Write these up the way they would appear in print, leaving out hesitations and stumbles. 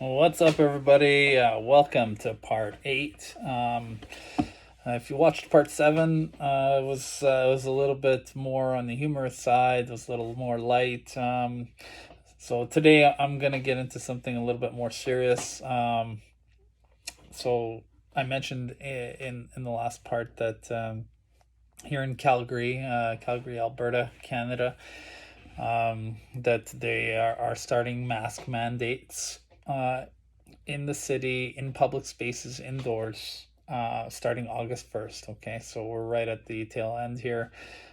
What's up, everybody? Welcome to part 8. If you watched part 7, it was a little bit more on the humorous side. It was a little more light. So today I'm gonna get into something a little bit more serious. So I mentioned in the last part that here in Calgary, Calgary, Alberta, Canada, that they are starting mask mandates in the city, in public spaces, indoors, starting August 1st. Okay, so we're right at the tail end here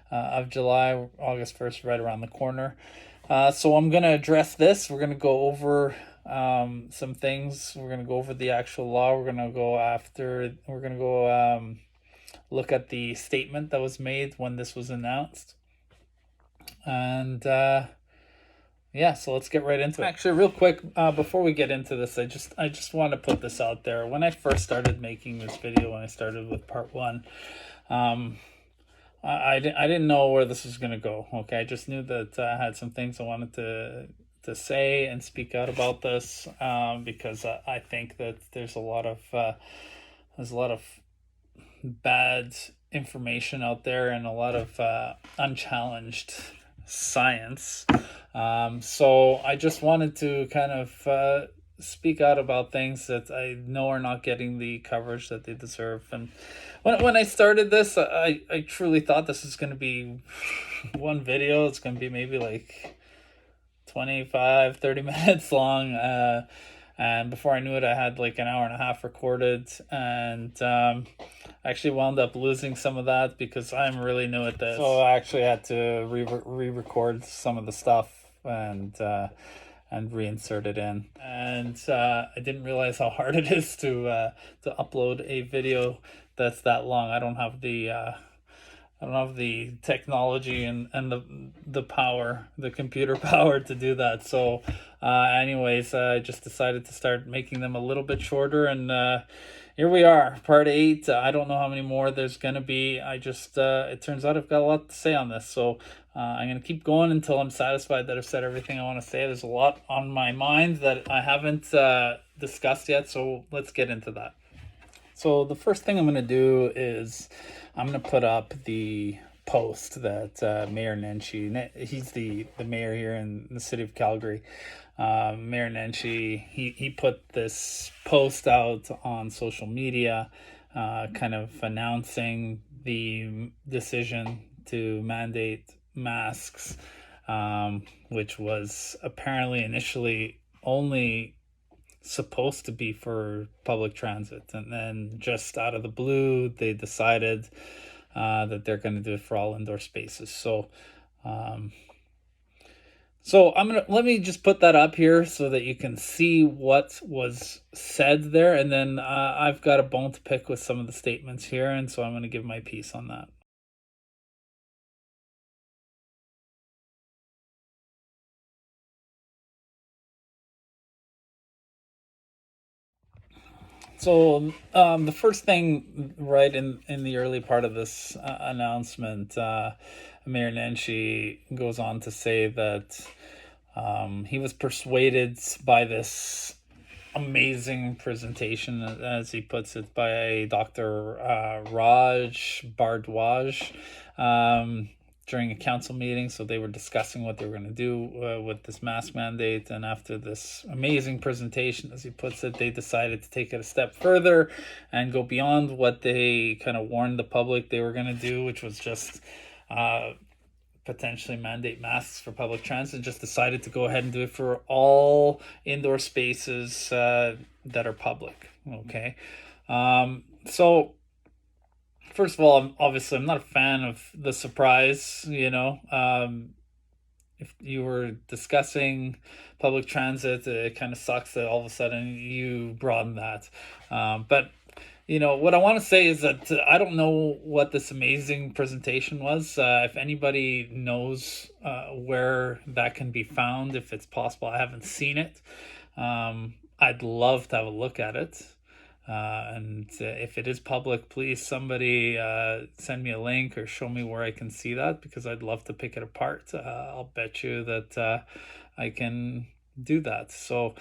of July. August 1st, right around the corner. So I'm going to address this. We're going to go over some things. We're going to go over the actual law. We're going to go look at the statement that was made when this was announced. And yeah, so let's get right into it. Actually, real quick, before we get into this, I just want to put this out there. When I first started making this video, when I started with part 1, um, I didn't know where this was gonna go. Okay, I just knew that I had some things I wanted to say and speak out about this, because I think that there's a lot of bad information out there and a lot of unchallenged science. So I just wanted to kind of speak out about things that I know are not getting the coverage that they deserve. And when I started this, I truly thought this was going to be one video. It's going to be maybe like 25-30 minutes long. And before I knew it, I had like an hour and a half recorded, and I actually wound up losing some of that because I'm really new at this. So I actually had to re-record some of the stuff and reinsert it in. And I didn't realize how hard it is to upload a video that's that long. I don't have the technology and the power, the computer power to do that. So, anyways, I just decided to start making them a little bit shorter, and here we are, part 8. I don't know how many more there's gonna be. It turns out I've got a lot to say on this, so I'm gonna keep going until I'm satisfied that I've said everything I want to say. There's a lot on my mind that I haven't discussed yet, so let's get into that. So the first thing I'm going to do is I'm going to put up the post that Mayor Nenshi, he's the mayor here in the city of Calgary. Mayor Nenshi, he put this post out on social media, kind of announcing the decision to mandate masks, which was apparently initially only supposed to be for public transit, and then just out of the blue they decided that they're going to do it for all indoor spaces. So I'm gonna let me just put that up here so that you can see what was said there, and then I've got a bone to pick with some of the statements here, and so I'm going to give my piece on that. So the first thing, right in the early part of this announcement, Mayor Nenshi goes on to say that he was persuaded by this amazing presentation, as he puts it, by Dr. Raj Bardwaj, during a council meeting. So they were discussing what they were going to do with this mask mandate. And after this amazing presentation, as he puts it, they decided to take it a step further and go beyond what they kind of warned the public they were going to do, which was just potentially mandate masks for public transit. Just decided to go ahead and do it for all indoor spaces that are public. Okay. So first of all, obviously, I'm not a fan of the surprise. If you were discussing public transit, it kind of sucks that all of a sudden you broaden that. But what I want to say is that I don't know what this amazing presentation was. If anybody knows where that can be found, if it's possible, I haven't seen it. I'd love to have a look at it. And if it is public, please somebody send me a link or show me where I can see that, because I'd love to pick it apart. I'll bet you that I can do that. So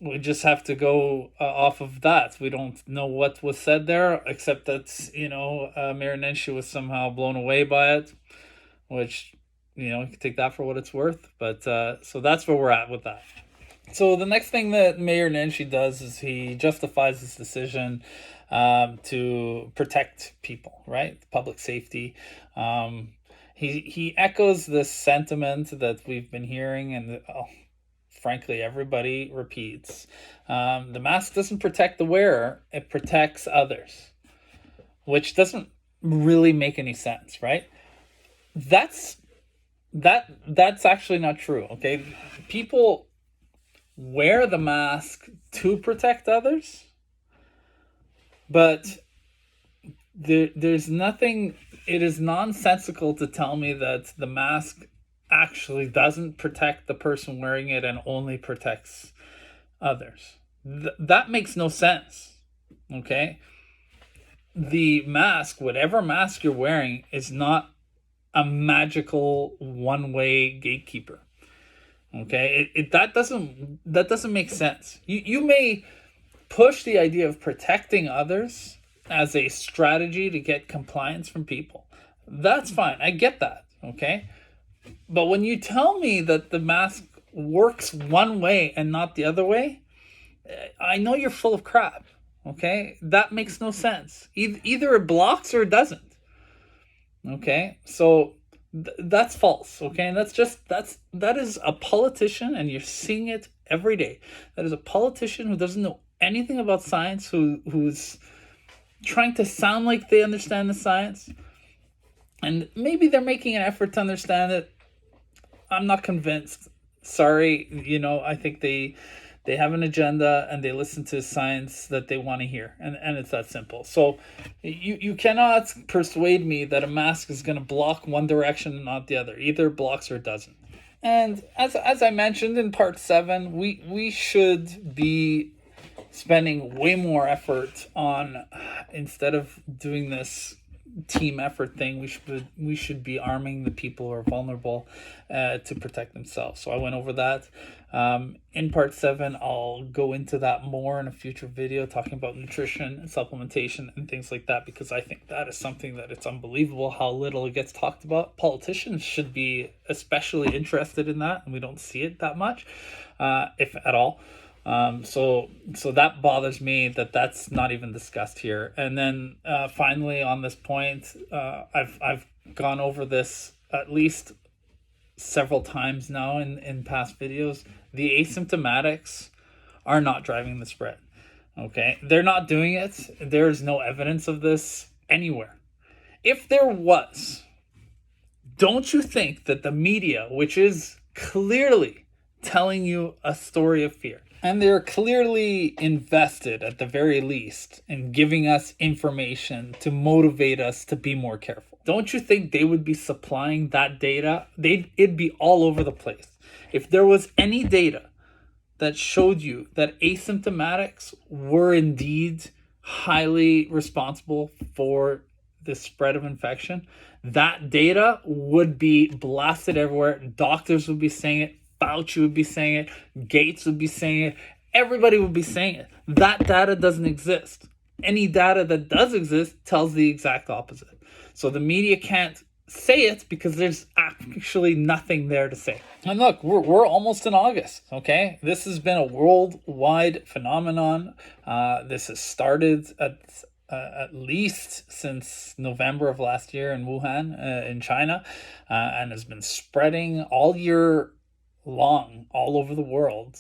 we just have to go off of that. We don't know what was said there, except that, Mayor Nenshi was somehow blown away by it, which, you can take that for what it's worth. But so that's where we're at with that. So the next thing that Mayor Nenshi does is he justifies his decision to protect people, right? Public safety. He echoes this sentiment that we've been hearing, and frankly, everybody repeats. The mask doesn't protect the wearer; it protects others, which doesn't really make any sense, right? That's actually not true. Okay, people wear the mask to protect others, but there's nothing. It is nonsensical to tell me that the mask actually doesn't protect the person wearing it and only protects others. That makes no sense. Okay, the mask, whatever mask you're wearing, is not a magical one-way gatekeeper. Okay, that doesn't make sense. You may push the idea of protecting others as a strategy to get compliance from people. That's fine. I get that. Okay, but when you tell me that the mask works one way and not the other way, I know you're full of crap. Okay, that makes no sense. Either it blocks or it doesn't. Okay, so that's false. Okay, and that is a politician, and you're seeing it every day. That is a politician who doesn't know anything about science, who's trying to sound like they understand the science, and maybe they're making an effort to understand it. I'm not convinced. Sorry, I think they have an agenda and they listen to science that they want to hear, and it's that simple. So you cannot persuade me that a mask is going to block one direction and not the other. Either it blocks or it doesn't. And as I mentioned in part 7, we should be spending way more effort on, instead of doing this team effort thing, we should be arming the people who are vulnerable to protect themselves. So I went over that in part 7. I'll go into that more in a future video, talking about nutrition and supplementation and things like that, because I think that is something that it's unbelievable how little it gets talked about. Politicians should be especially interested in that, and we don't see it that much, if at all. So that bothers me that that's not even discussed here. And then finally, on this point, I've gone over this at least several times now in past videos. The asymptomatics are not driving the spread. Okay, they're not doing it. There's no evidence of this anywhere. If there was, don't you think that the media, which is clearly telling you a story of fear, and they're clearly invested, at the very least, in giving us information to motivate us to be more careful, don't you think they would be supplying that data? It'd be all over the place. If there was any data that showed you that asymptomatics were indeed highly responsible for the spread of infection, that data would be blasted everywhere. Doctors would be saying it. Fauci would be saying it. Gates would be saying it. Everybody would be saying it. That data doesn't exist. Any data that does exist tells the exact opposite. So the media can't say it because there's actually nothing there to say. And look, we're almost in August, okay? This has been a worldwide phenomenon. This has started at least since November of last year in Wuhan, in China, and has been spreading all year long all over the world.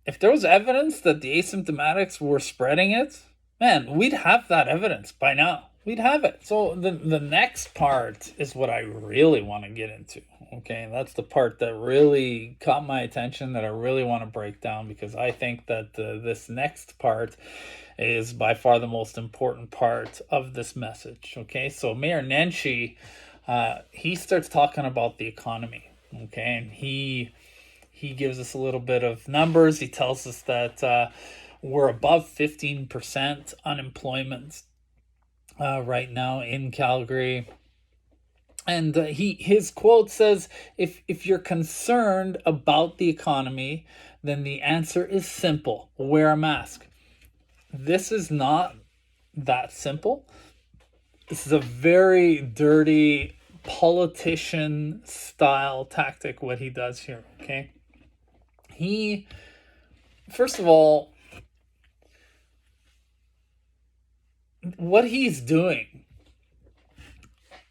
If there was evidence that the asymptomatics were spreading it, man, we'd have that evidence by now. We'd have it. So the next part is what I really want to get into. Okay, that's the part that really caught my attention, that I really want to break down, because I think that this next part is by far the most important part of this message. Okay, so Mayor Nenshi, he starts talking about the economy. Okay, and he gives us a little bit of numbers. He tells us that we're above 15% unemployment right now in Calgary. And his quote says, if you're concerned about the economy, then the answer is simple: wear a mask. This is not that simple. This is a very dirty politician style tactic, what he does here. Okay, he, first of all, what he's doing,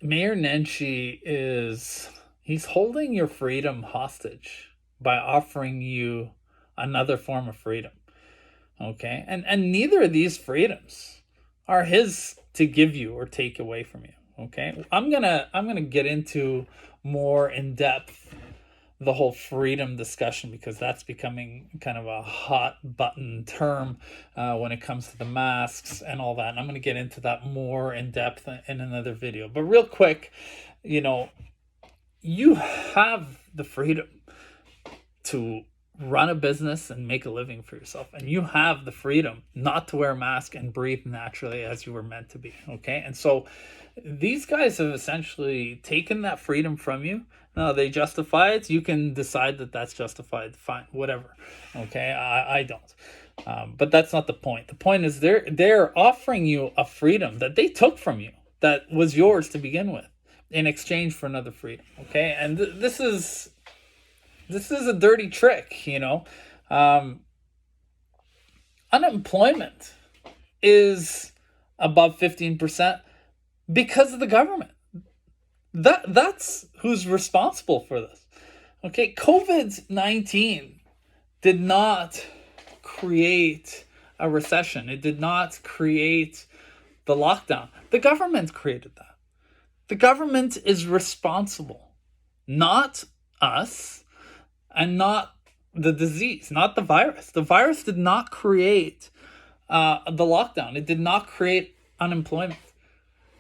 Mayor Nenshi, is he's holding your freedom hostage by offering you another form of freedom. Okay, and neither of these freedoms are his to give you or take away from you. Okay, I'm gonna get into more in depth the whole freedom discussion, because that's becoming kind of a hot button term when it comes to the masks and all that. And I'm going to get into that more in depth in another video. But real quick, you have the freedom to run a business and make a living for yourself, and you have the freedom not to wear a mask and breathe naturally as you were meant to be. Okay, and so these guys have essentially taken that freedom from you. Now they justify it. You can decide that that's justified. Fine, whatever. Okay, I don't. But that's not the point. The point is they're offering you a freedom that they took from you, that was yours to begin with, in exchange for another freedom. Okay, and this is a dirty trick. Unemployment is above 15% because of the government. That's who's responsible for this. Okay, COVID-19 did not create a recession. It did not create the lockdown. The government created that. The government is responsible, not us, and not the disease, not the virus. The virus did not create the lockdown. It did not create unemployment.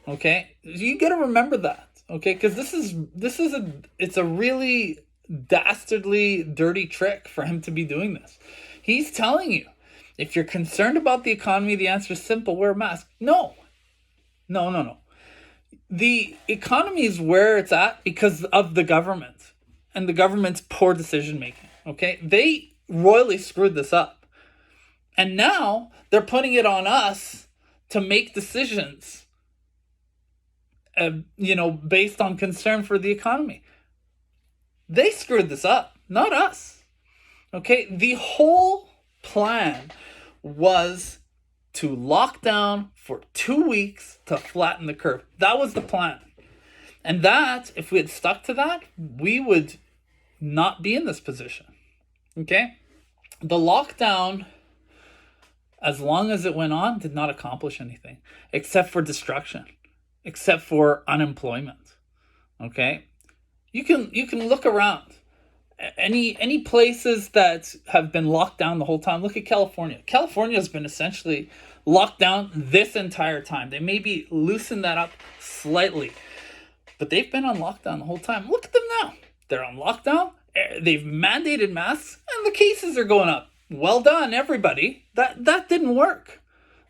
Okay, you got to remember that. Okay, because it's a really dastardly, dirty trick for him to be doing this. He's telling you, if you're concerned about the economy, the answer is simple: wear a mask. No. The economy is where it's at because of the government and the government's poor decision making. Okay, they royally screwed this up, and now they're putting it on us to make decisions based on concern for the economy. They screwed this up, not us. Okay, the whole plan was to lock down for 2 weeks to flatten the curve. That was the plan. And that, if we had stuck to that, we would not be in this position. Okay? The lockdown, as long as it went on, did not accomplish anything except for destruction, except for unemployment. Okay? You can look around. Any places that have been locked down the whole time. Look at California. California has been essentially locked down this entire time. They maybe loosened that up slightly, but they've been on lockdown the whole time. Look at them now. They're on lockdown. They've mandated masks, and the cases are going up. Well done, everybody. That didn't work.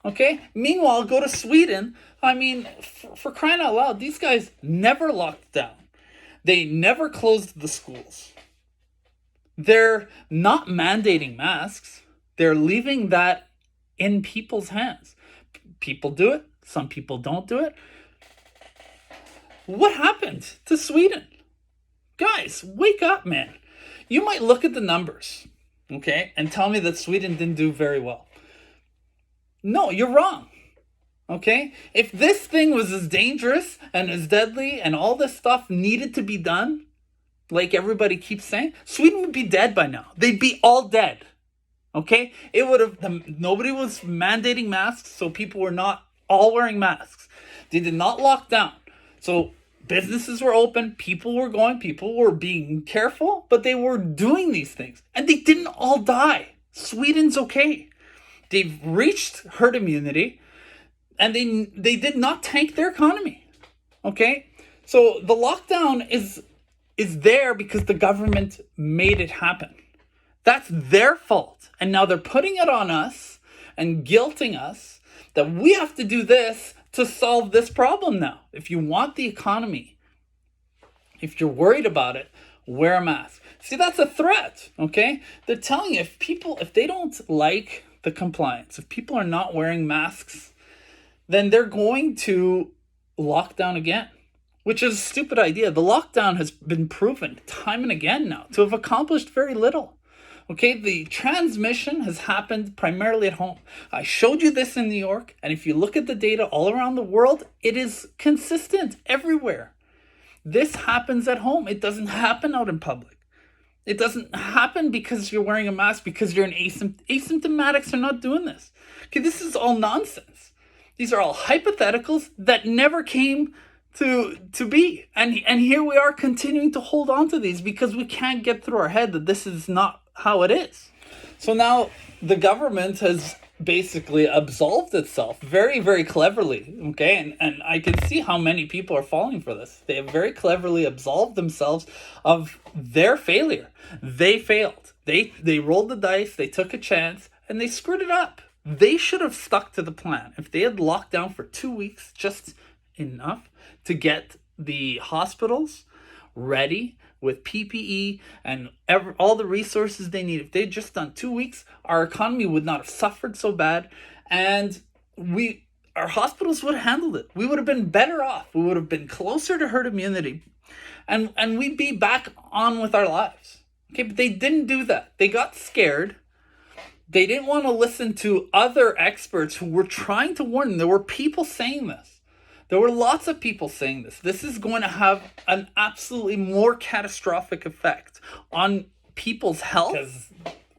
Okay? Meanwhile, go to Sweden. I mean, for crying out loud, these guys never locked down. They never closed the schools. They're not mandating masks. They're leaving that in people's hands. People do it. Some people don't do it. What happened to Sweden? Guys, wake up, man. You might look at the numbers, okay, and tell me that Sweden didn't do very well. No, you're wrong. Okay? If this thing was as dangerous and as deadly and all this stuff needed to be done, like everybody keeps saying, Sweden would be dead by now. They'd be all dead. Okay? It would have, nobody was mandating masks, so people were not all wearing masks. They did not lock down. So businesses were open, people were going, people were being careful, but they were doing these things. And they didn't all die. Sweden's okay. They've reached herd immunity, and they did not tank their economy. Okay? So the lockdown is there because the government made it happen. That's their fault. And now they're putting it on us and guilting us that we have to do this to solve this problem now. If you want the economy If you're worried about it, wear a mask. See, that's a threat, okay? They're telling you if they don't like the compliance, if people are not wearing masks, then they're going to lock down again, which is a stupid idea. The lockdown has been proven time and again now to have accomplished very little. Okay, the transmission has happened primarily at home. I showed you this in New York, and if you look at the data all around the world, it is consistent everywhere. This happens at home. It doesn't happen out in public. It doesn't happen because you're wearing a mask, because you're an asymptomatics are not doing this. Okay, this is all nonsense. These are all hypotheticals that never came to be. And here we are continuing to hold on to these because we can't get through our head that this is not how it is. So now the government has basically absolved itself very, very cleverly, okay? And I can see how many people are falling for this. They have very cleverly absolved themselves of their failure. They failed. They rolled the dice, they took a chance, and they screwed it up. They should have stuck to the plan. If they had locked down for 2 weeks, just enough to get the hospitals ready with PPE and all the resources they need. If they'd just done 2 weeks, our economy would not have suffered so bad, and our hospitals would have handled it. We would have been better off. We would have been closer to herd immunity, and we'd be back on with our lives. Okay, but they didn't do that. They got scared. They didn't want to listen to other experts who were trying to warn them. There were people saying this. There were lots of people saying this. This is going to have an absolutely more catastrophic effect on people's health. Because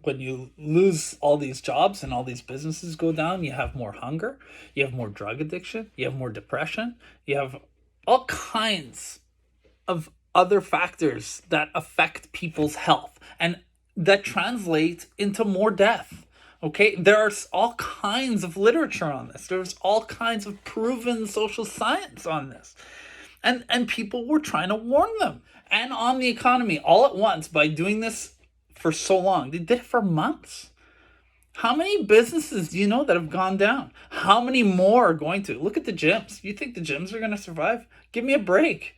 when you lose all these jobs and all these businesses go down, you have more hunger, you have more drug addiction, you have more depression, you have all kinds of other factors that affect people's health and that translate into more death. Okay, there's all kinds of literature on this. There's all kinds of proven social science on this. And people were trying to warn them. And on the economy all at once by doing this for so long. They did it for months. How many businesses do you know that have gone down? How many more are going to? Look at the gyms. You think the gyms are going to survive? Give me a break.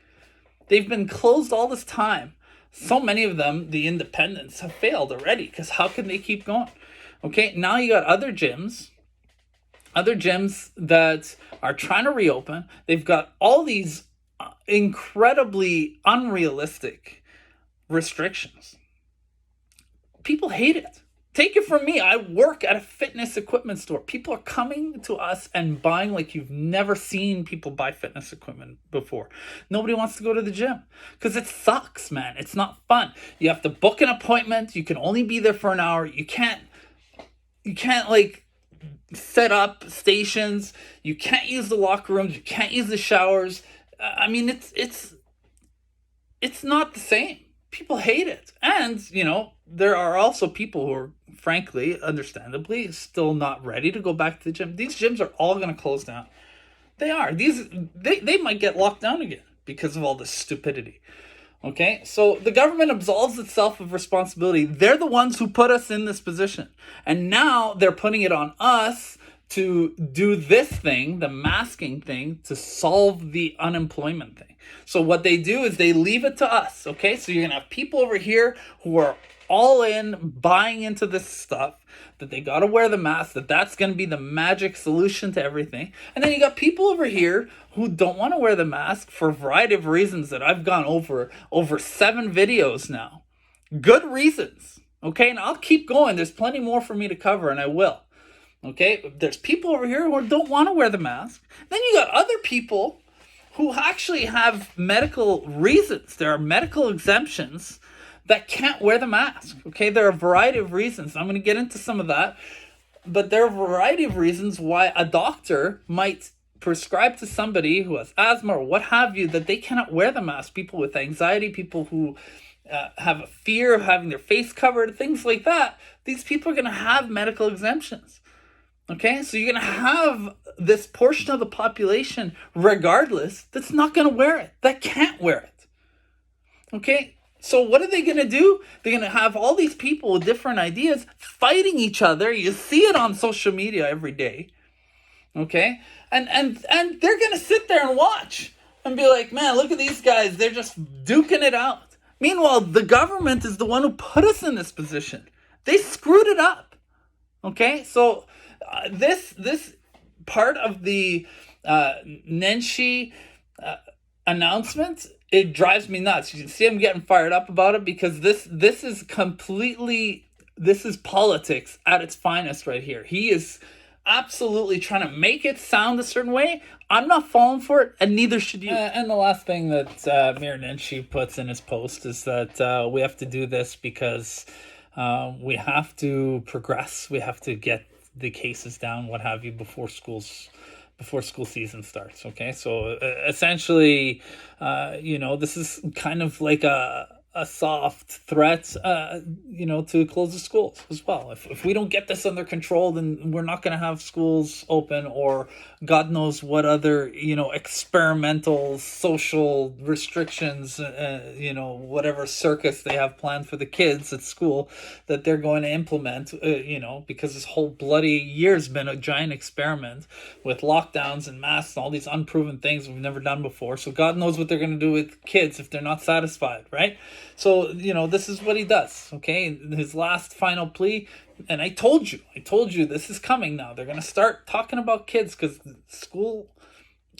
They've been closed all this time. So many of them, the independents, have failed already because how can they keep going? Okay, now you got other gyms that are trying to reopen. They've got all these incredibly unrealistic restrictions. People hate it. Take it from me. I work at a fitness equipment store. People are coming to us and buying like you've never seen people buy fitness equipment before. Nobody wants to go to the gym because it sucks, man. It's not fun. You have to book an appointment. You can only be there for an hour. You can't like set up stations. You can't use the locker rooms. You can't use the showers. I mean, it's not the same. People hate it. And, there are also people who are, frankly, understandably, still not ready to go back to the gym. These gyms are all going to close down. They are. They might get locked down again because of all this stupidity. Okay, so the government absolves itself of responsibility. They're the ones who put us in this position. And now they're putting it on us to do this thing, the masking thing, to solve the unemployment thing. So what they do is they leave it to us, okay? So you're going to have people over here who are all in, buying into this stuff, that they got to wear the mask, that's going to be the magic solution to everything. And then you got people over here who don't want to wear the mask for a variety of reasons that I've gone over 7 videos now. Good reasons, okay? And I'll keep going. There's plenty more for me to cover, and I will. Okay, there's people over here who don't want to wear the mask. Then you got other people who actually have medical reasons. There are medical exemptions that can't wear the mask. Okay, there are a variety of reasons. I'm going to get into some of that. But there are a variety of reasons why a doctor might prescribe to somebody who has asthma or what have you that they cannot wear the mask. People with anxiety, people who have a fear of having their face covered, things like that. These people are going to have medical exemptions. Okay, so you're going to have this portion of the population, regardless, that's not going to wear it, that can't wear it. Okay, so what are they going to do? They're going to have all these people with different ideas fighting each other. You see it on social media every day. Okay, and they're going to sit there and watch and be like, man, look at these guys. They're just duking it out. Meanwhile, the government is the one who put us in this position. They screwed it up. Okay, so this part of the Nenshi announcement, it drives me nuts. You can see I'm getting fired up about it because this is completely, this is politics at its finest right here. He is absolutely trying to make it sound a certain way. I'm not falling for it, and neither should you. And the last thing that Mayor Nenshi puts in his post is that we have to do this because we have to progress. We have to get the cases down, what have you, before school season starts. Okay, so essentially, this is kind of like a soft threat, to close the schools as well. If we don't get this under control, then we're not going to have schools open, or God knows what other, experimental social restrictions, whatever circus they have planned for the kids at school that they're going to implement, because this whole bloody year's been a giant experiment with lockdowns and masks and all these unproven things we've never done before. So God knows what they're going to do with kids if they're not satisfied, right? So, this is what he does, okay? His last final plea, and I told you this is coming now. They're going to start talking about kids because school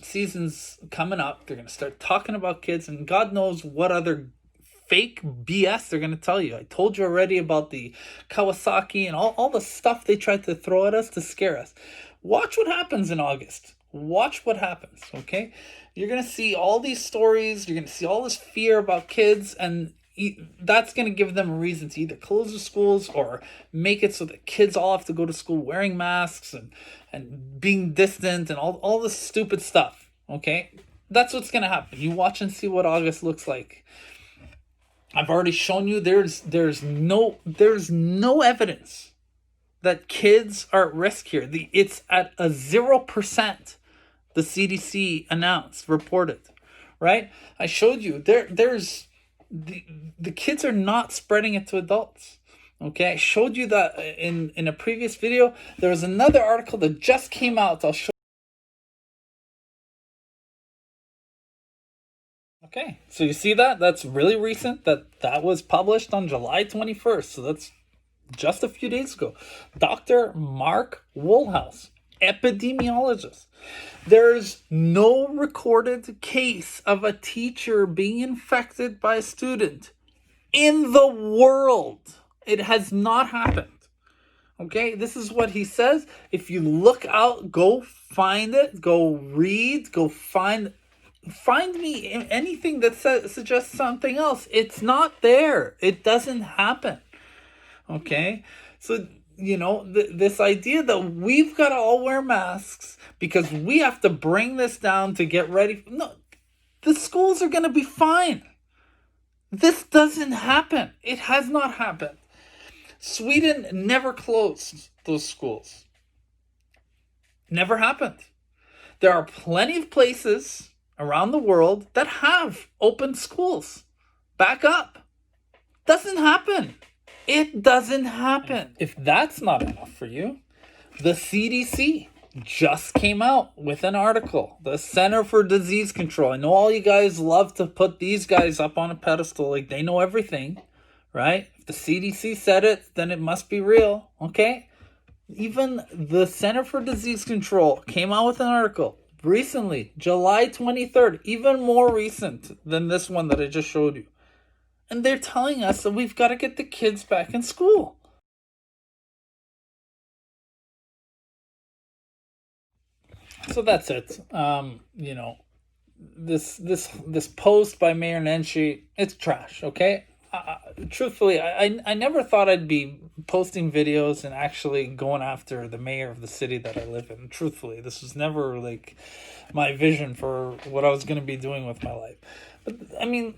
season's coming up. They're going to start talking about kids, and God knows what other fake BS they're going to tell you. I told you already about the Kawasaki and all the stuff they tried to throw at us to scare us. Watch what happens in August. Watch what happens, okay? You're going to see all these stories. You're going to see all this fear about kids, and that's going to give them a reason to either close the schools or make it so that kids all have to go to school wearing masks and being distant and all this stupid stuff, okay? That's what's going to happen. You watch and see what August looks like. I've already shown you there's no evidence that kids are at risk here. It's at a 0%. The CDC reported, right? I showed you there's the kids are not spreading it to adults. Okay, I showed you that in a previous video. There was another article that just came out. I'll show. Okay, so you see that? That's really recent. That was published on July 21st. So that's just a few days ago. Dr. Mark Woolhouse, epidemiologist. There's no recorded case of a teacher being infected by a student in the world. It has not happened. Okay, this is what he says. If you look out, go find it, go read, go find me anything that suggests something else. It's not there. It doesn't happen. Okay, so this idea that we've got to all wear masks because we have to bring this down to get ready. No, the schools are going to be fine. This doesn't happen. It has not happened. Sweden never closed those schools. Never happened. There are plenty of places around the world that have opened schools back up. Doesn't happen. It doesn't happen. If that's not enough for you, the CDC just came out with an article. The Center for Disease Control. I know all you guys love to put these guys up on a pedestal like they know everything, right? If the CDC said it, then it must be real, okay? Even the Center for Disease Control came out with an article recently, July 23rd, even more recent than this one that I just showed you. And they're telling us that we've got to get the kids back in school. So that's it. This post by Mayor Nenshi, it's trash. Okay. Truthfully, I never thought I'd be posting videos and actually going after the mayor of the city that I live in. Truthfully, this was never like my vision for what I was going to be doing with my life. But I mean,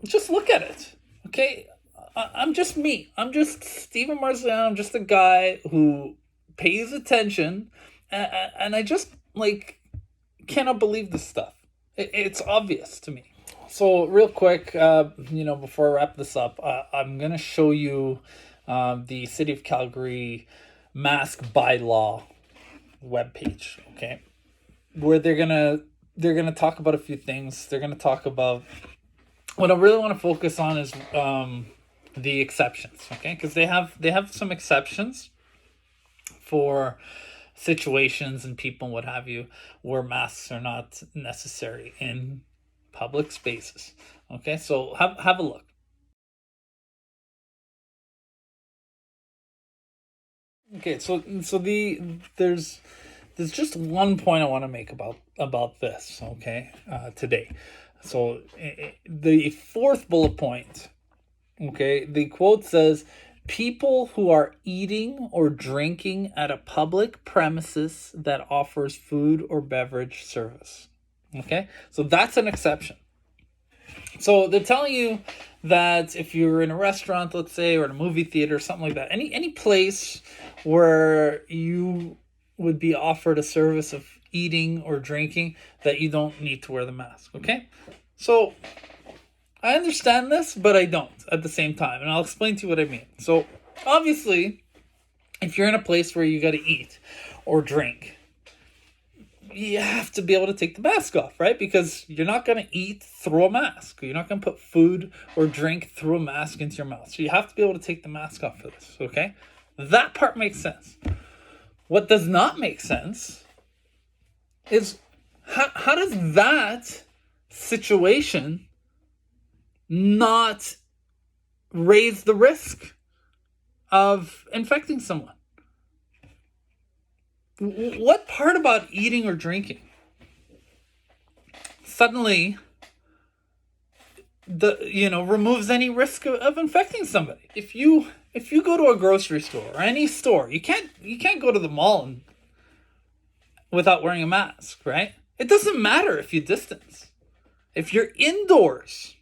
just look at it, okay? I'm just me. I'm just Steven Marziano. I'm just a guy who pays attention, and I just cannot believe this stuff. It's obvious to me. So real quick, before I wrap this up, I'm gonna show you the City of Calgary mask bylaw webpage, okay, where they're gonna they're going to talk about a few things. They're going to talk about what I really want to focus on is the exceptions, okay? Because they have some exceptions for situations and people and what have you where masks are not necessary in public spaces. Okay, so have a look. Okay, so there's just one point I want to make about this. Okay, today. So the fourth bullet point. Okay, the quote says, "People who are eating or drinking at a public premises that offers food or beverage service." Okay, so that's an exception. So they're telling you that if you're in a restaurant, let's say, or in a movie theater, or something like that, any place where you would be offered a service of eating or drinking, that you don't need to wear the mask. Okay, so I understand this, but I don't at the same time, and I'll explain to you what I mean. So obviously, if you're in a place where you got to eat or drink, you have to be able to take the mask off, right? Because you're not going to eat through a mask. You're not going to put food or drink through a mask into your mouth. So you have to be able to take the mask off for this, okay? That part makes sense. What does not make sense is how does that situation not raise the risk of infecting someone? What part about eating or drinking suddenly removes any risk of infecting somebody? If you go to a grocery store or any store, you can't go to the mall without wearing a mask, right? It doesn't matter if you distance. If you're indoors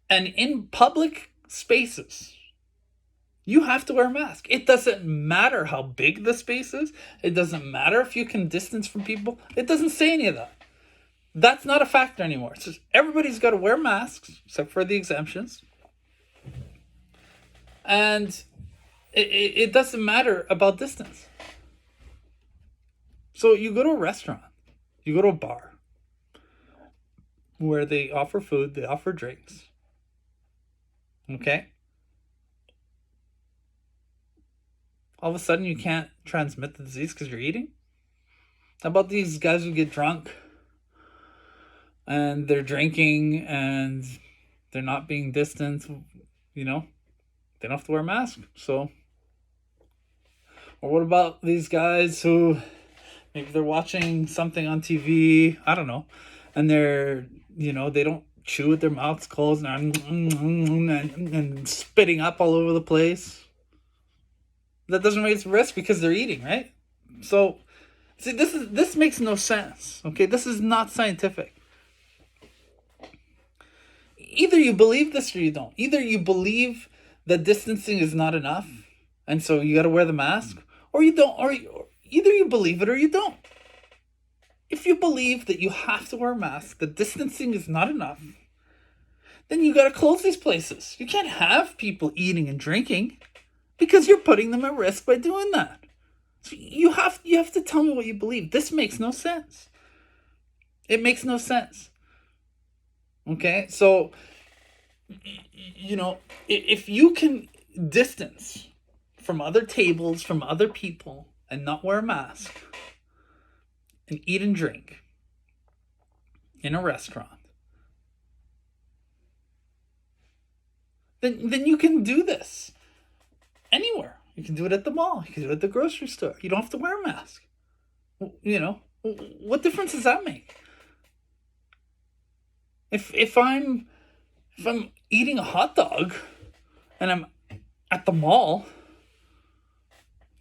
and in public spaces, you have to wear a mask. It doesn't matter how big the space is. It doesn't matter if you can distance from people. It doesn't say any of that. That's not a factor anymore. It's just everybody's got to wear masks, except for the exemptions. And it doesn't matter about distance. So you go to a restaurant, you go to a bar, where they offer food, they offer drinks. Okay? All of a sudden you can't transmit the disease because you're eating? How about these guys who get drunk and they're drinking and they're not being distant, they don't have to wear a mask. So, or what about these guys who maybe they're watching something on TV, I don't know, and they're, they don't chew with their mouths closed and spitting up all over the place. That doesn't raise risk because they're eating, right? So, see, this makes no sense. Okay, this is not scientific. Either you believe this or you don't. Either you believe that distancing is not enough, and so you got to wear the mask, or you don't. Or either you believe it or you don't. If you believe that you have to wear a mask, that distancing is not enough, then you got to close these places. You can't have people eating and drinking, because you're putting them at risk by doing that. So you have to tell me what you believe. This makes no sense. It makes no sense. Okay? So, if you can distance from other tables, from other people, and not wear a mask, and eat and drink in a restaurant, then you can do this anywhere. You can do it at the mall. You can do it at the grocery store. You don't have to wear a mask. What difference does that make? If I'm eating a hot dog and I'm at the mall,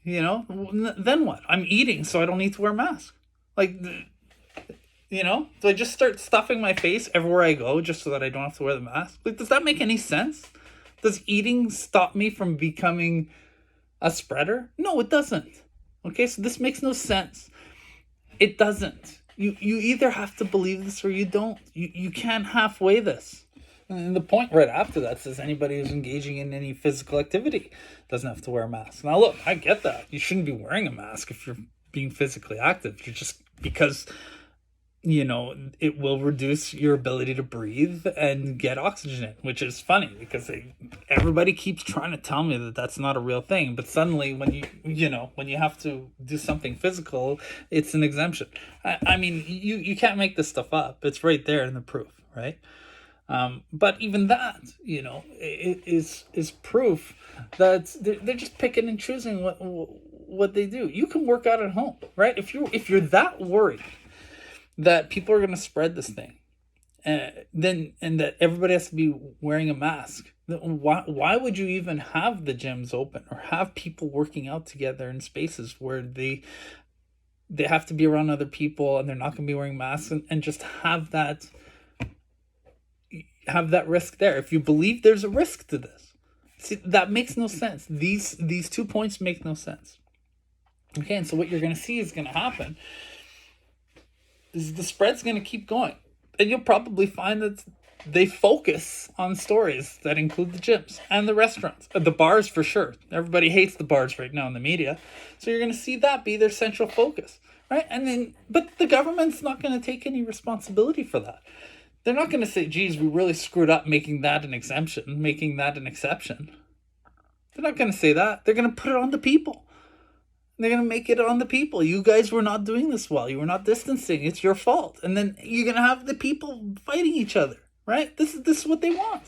then what? I'm eating, so I don't need to wear a mask. Like, do I just start stuffing my face everywhere I go just so that I don't have to wear the mask? Like, does that make any sense? Does eating stop me from becoming a spreader? No, it doesn't. Okay, so this makes no sense. It doesn't. You either have to believe this or you don't. You can't halfway this. And the point right after that says anybody who's engaging in any physical activity doesn't have to wear a mask. Now look, I get that. You shouldn't be wearing a mask if you're being physically active. You're just because it will reduce your ability to breathe and get oxygen, which is funny because everybody keeps trying to tell me that that's not a real thing. But suddenly when when you have to do something physical, it's an exemption. I mean, you can't make this stuff up. It's right there in the proof, right? But even that, is proof that they're just picking and choosing what they do. You can work out at home, right? If you're that worried that people are going to spread this thing, and that everybody has to be wearing a mask, why would you even have the gyms open or have people working out together in spaces where they have to be around other people and they're not going to be wearing masks, and just have that risk there? If you believe there's a risk to this, see, that makes no sense. These 2 points make no sense. Okay, and so what you're going to see is going to happen is the spread's going to keep going. And you'll probably find that they focus on stories that include the gyms and the restaurants. The bars, for sure. Everybody hates the bars right now in the media. So you're going to see that be their central focus, right? But the government's not going to take any responsibility for that. They're not going to say, geez, we really screwed up making that an exemption, making that an exception. They're not going to say that. They're going to put it on the people. They're going to make it on the people. You guys were not doing this well. You were not distancing. It's your fault. And then you're going to have the people fighting each other, right? This is what they want.